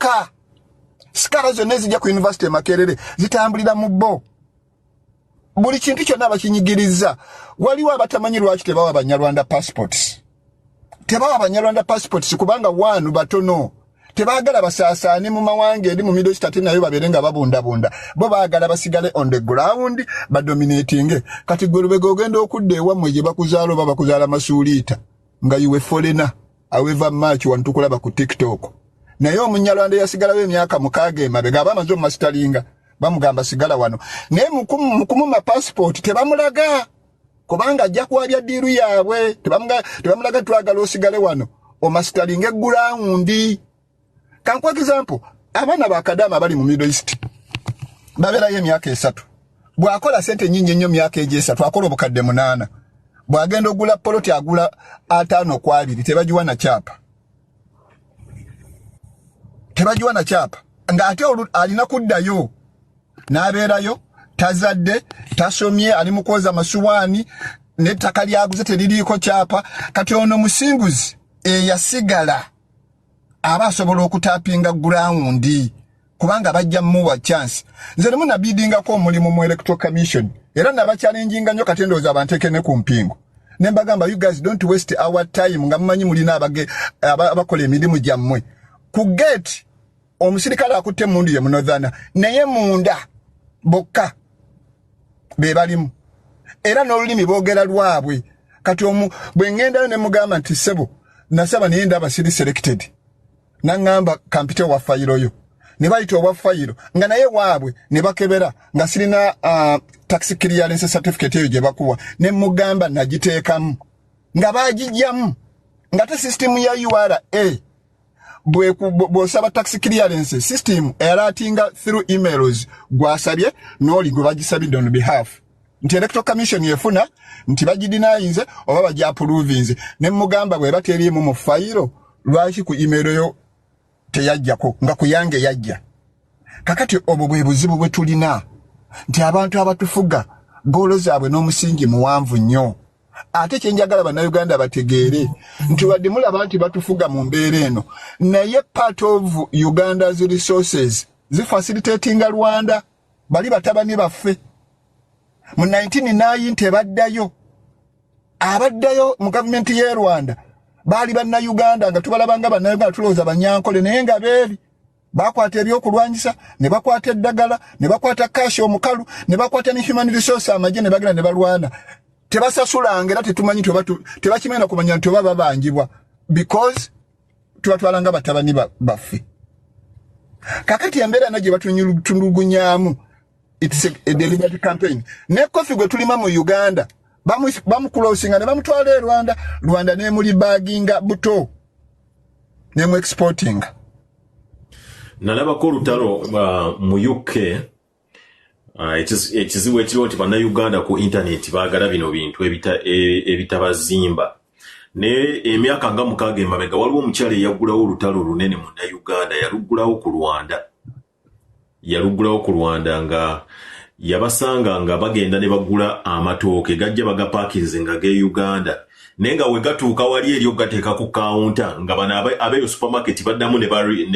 bokka sikala zonna ezijja ku university Makerere zitambulira mu bo buli kintu kyonna bakinyigiriza waliwo abatamanyi lwaki tebawa Abanyarwanda passports kubanga wanu batono tebaagala basaasaane mu mawanga eri mu Middle East ate nayo babeere nga babundabunda bo baagala basigale on the ground badominating kati gwe Lubega ogenda okudda ewammwe gye bakuzaala oba bakuzaala masuuliita nga you were foreigner however much wantukulaba ku TikTok naye Omunyarwanda yasigalawo emyaka mukaaga emabega abamaze omumasitalinga bamugamba sigala wano naye mukumuma passport tebamulaga kubanga ajja kuwabya ddiiru yaabwe tebamulaga twagala osigale wano omasitalinga eggulawundi kankuwa example abaana bakadama bali mu Middle East babeerayo emyaka 3 bw'akola sente nnyingi ennyo myaka egyo 3 akola obukadde 8 bw'agenda ogula poloti agula 5 ku 2 tebagiwa na kyapa nga ate alina kuddayo n'abeerayo tazadde tasomye ali mu kwoza masuwaani n'ettaka lyaguze teririiko kyapa kati ono musimbuzi eyasigala aba asobola okutapinga ground kubanga bajja muwa chance nze nemu nabidingako omulimu mu electoral commission era nabachallenginga nnyo kati ndowooza abanteeke ne ku mpingo ne mbagamba you guys don't waste our time nga mumanyi mulina abakola emirimu gyammwe ku gate omusirikale akutte mundu ye munodhana naye munda bokka be balimu era n'olulimi boogera lwabwe kati bwe ngendayo ne mugamba nti sebo nasaba naye ndaba siri selected nangamba kampite wa fayiro yo ne bayita owa fayiro nga naye waabwe ne bakebera nga sirina tax clearance certificate eyo gye bakuwa ne mugamba nagiteekamu nga bagijjamu nga te system ya URA bw'osaba tax clearance system eratinga through emails gwasabye n'oli gwe bagisabidde on behalf nti electoral commission yefuna nti bagidinayinze oba bagyapuluvinze ne mugamba bwe bateriimu mu fayiro lwaki ku email yo teyajjako nga kuyange yajja kakati obwo bwe buzibu bwe tulina nti abantu abatufuga goolo zaabwe n'omusingi muwanvu nnyo ate kyenjagala bannayuganda bategeere nti wadde mulaba nti batufuga mu mbeera eno naye part of Uganda's resources zifacilitatinga Rwanda bali batabani baffe mu 1990 abaddayo mu gavumenti y'e Rwanda bali bannayuganda nga tubalabanga bannayuganda tulowooza banyankole naye nga beeri bakwata ebyokulwanyisa ne bakwata eddagala ne bakwata kashi omukalu ne bakwata ne human resource amagye ne bagenda ne balwana tebasasulanga era tetumanyi tebakimena kumanya nti oba babangibwa because tubatwalanga batabani baffe kakati embeera na gye batunyulugunyaamu it's a deliberate campaign ne kofi gwe tulima mu Uganda bamukulosinga ne bamutwala e Rwanda ne muli baginga buto ne mu exporting nalabako olutalo mu UK ekizibu ekiriwo nti bannayuganda ku internet baagala bino bintu ebitabazimba ne emyaka nga 6 emabega waliwo omukyala eyaggulawo olutalo olunene munnayuganda yaluggulawo ku Rwanda nga yabasanga nga bagenda ne bagula amatooke gajja bagapaakinze nga ge Uganda naye nga we gatuuka wali eri ogateeka ku kawunta nga bano abeeyo supermarket baddamu ne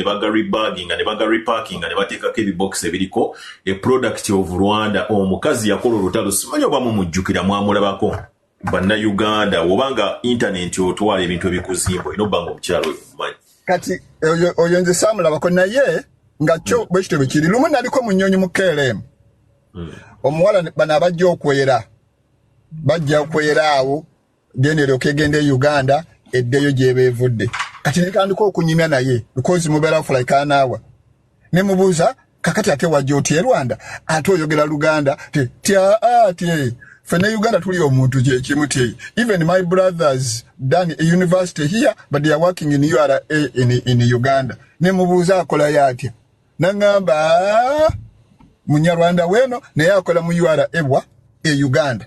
baga rebagging ne baga reparking ne bateekako ebibox ebiriko a product of Rwanda omukazi yakola olutalo simanyi oba mumujjukira mwamulabako bannayuganda obanga internet otwala ebintu ebikuzimba olina obba nga omukyalo omanyi kati oyo nze saamulabako naye nga kyo bwe kityo bwe kiri lumu naliko mu nnyonyi mu KLM omuwala bano abajja okwera awo genero okegende Uganda eddeyo gyebeevudde kati netandika okunyimya naye because mubeera for like an hour ne mubuuza kakati ate wajja oti e Rwanda ate oyogera Luganda fene Uganda tuli omuntu kyekimu even my brothers done a university here but they are working in URA in Uganda ne mubuuza akola yatya nangamba Munyarwanda weno naye akola mu URA Uganda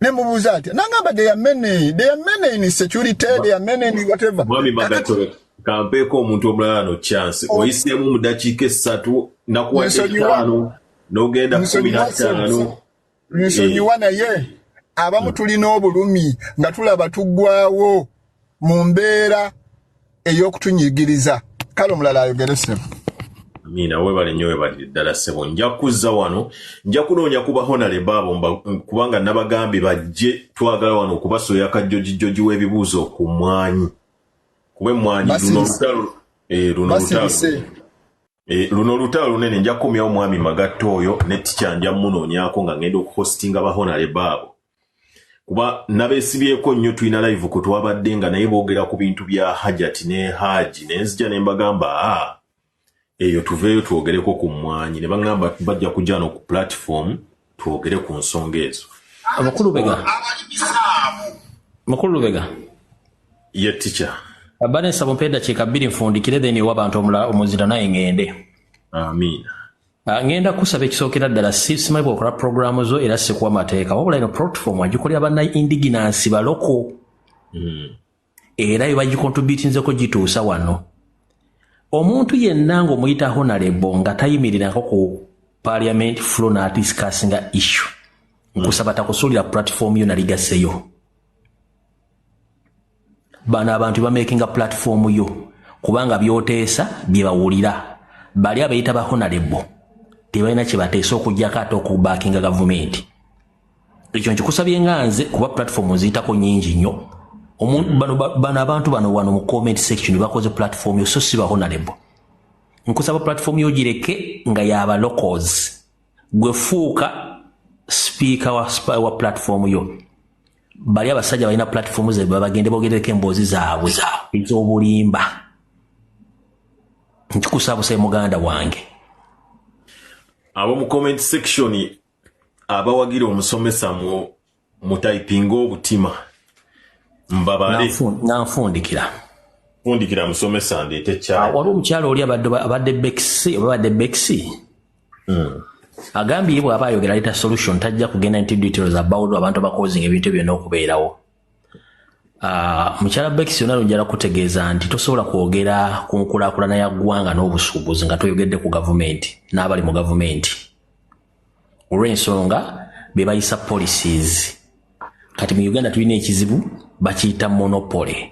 ne mubuuza atya nangamba they are many in security they are many in whatever mwami magato kampeeko omuntu omulala no chance oyiseemu mu dakiika 3 nakuwa 5 n'ogenda 15 nsonyiwa naye abamu tulina obulumi nga tulaba tuggwawo mu mbeera ey'okutunyigiriza kale omulala ayogere ssebo. Amina webale nnyo webalire ddala ssebo. Nja kuzza wano nja kunoonya kuba Honorable abo kubanga nabagambye bajje twagala wano okubasoya kajjoji w'ebibuuzo ku mmwanyi. Kuba emmwanyi luno olutalo lunene nja kukumyawo mwami Magatte oyo ne tica nja munoonyako nga ngenda okuhostinga ba Honorable abo. Kuba nabeesibyeko nnyo tulina live ku twabadde nga naye boogera ku bintu bya hajati ne haji ne nzija ne mbagamba eyo tuveeyo twogereko ku mmwanyi ne bagamba bajja kujja no ku platform twogere ku nsonga ezo. Mukulu Lubega ye tica abane sabo mpenda cheka 2 nfundikire then wabantu omuzira naye ngende. Amina. Ngenda kusaba ekisookera ddala simanyi bw'okola programu zo era si kuwa mateeka wabula ino platform agikolera banna indigenous baloko era yo bagicontributinzeko gituusa wano. Omuntu yenna ng'omuyita Honorable nga tayimirirako ku parliament floor n'adiscussinga issue nkusaba takusuulira platform yo naligaseyo. Bano abantu bamakinga platform yo kubanga byoteesa bye bawulira bali abayita ba Honorable tebalina kye bateesa okujjako ate okubaakinga gavumenti. Ekyo nkikusabye nga nze kuba platform ziyitako nnyingi nnyo. Bano abantu bano wano mu comment section bakoze platform yo so si ba Honorable. Nkusaba platform yo gireke nga yaba locals. Gwe fuuka speaker wa platform yo. Bali abasajja balina platform ze bagende bogereko emboozi zaabwe ez'obulimba. Nkikusaba se muganda wange. Abo mu comment section abawagira omusomesa mu typing obutima mbabale nanfundikira musomesa ndeete kyalo wali omukyalo oli abadde Bexi agambye bw'aba ayogera aleta solution tajja kugenda into details about abantu bakozing ebintu byonna okubeerawo. Mukyala Bexi yonna njala kutegeeza nti tosobola kwogera ku nkulaakulana ya ggwanga n'obusuubuzi nga toyogedde ku gavumenti n'abali mu gavumenti. Olw'ensonga be bayisa policies. Kati mu Uganda tulina ekizibu bakiyita monopoly.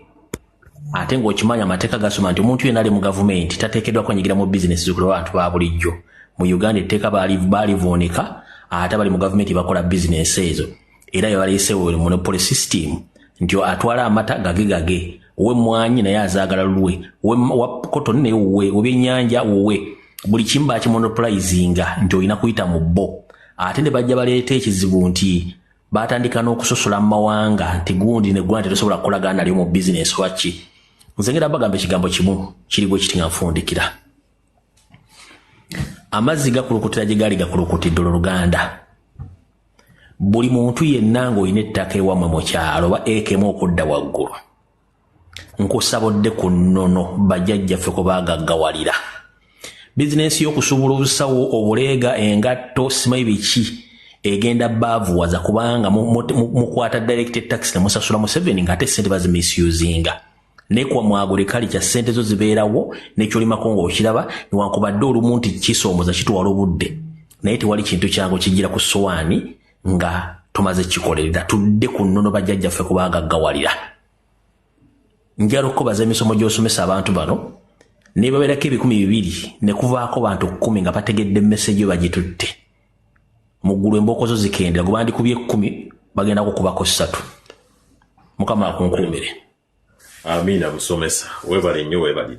Ate ng'okimanya amateeka gasoma nti omuntu yenna ali mu gavumenti tateekeddwa kwenyigira mu business z'okulaba abantu ba bulijjo. Mu Uganda etteeka balivooneka ate bali mu gavumenti bakola business ezo. Era yabaleesewo monopoly system nti atwala amata gage we mwanyi naye azaagala lulwe wa cotton naye wuwe w'ebyennyanja wuwe buli kimu bakimonopolizinga nti olina kuyita mu bbo. Ate ne bajja baleeta ekizibu nti batandika n'okusosola mu mawanga nti gundi ne gwandi tosobola kukolagana nalyo mu business waki. Nze ngenda bagamba ekigambo kimu kiri bwe kiti nga nfundikira. Amazzi gakulukutira gye gaali gakulukutidde Oluganda. Buli muntu yenna ng'olina ettaka ewammwe mu kyalo oba ekemu okudda waggulu. Nkusabodde ku nnono bajjajjaffe ko baagaggawalira. Bizinensi y'okusuubula obusawo obuleega engatto simanyi biki egenda baavuwaza kubanga mukwata direct tax ne musasula mu 7 ng'ate ssente bazimisuzinga. Ne kwa mwagulikalikya ssente zo zibeerawo n'ekyolimako ng'okiraba newankubadde olumu nti kisomooza kitwala obudde naye tewali kintu kyangu kigira ku sowaani nga tumaze kikolerera tudde ku nnono bajjajjaffe ku baagaggawalira. Njala okubaza emisomo gy'osomesa abantu bano ne babeerako 200 ne kuvaako bantu 10 nga bategedde message bagitutte. Muggulu embooko zo zikendera gwe bandikubye 10 bagenda kukubako 3. Mukama akunkuumire. Amina musomesa webale nnyo webali.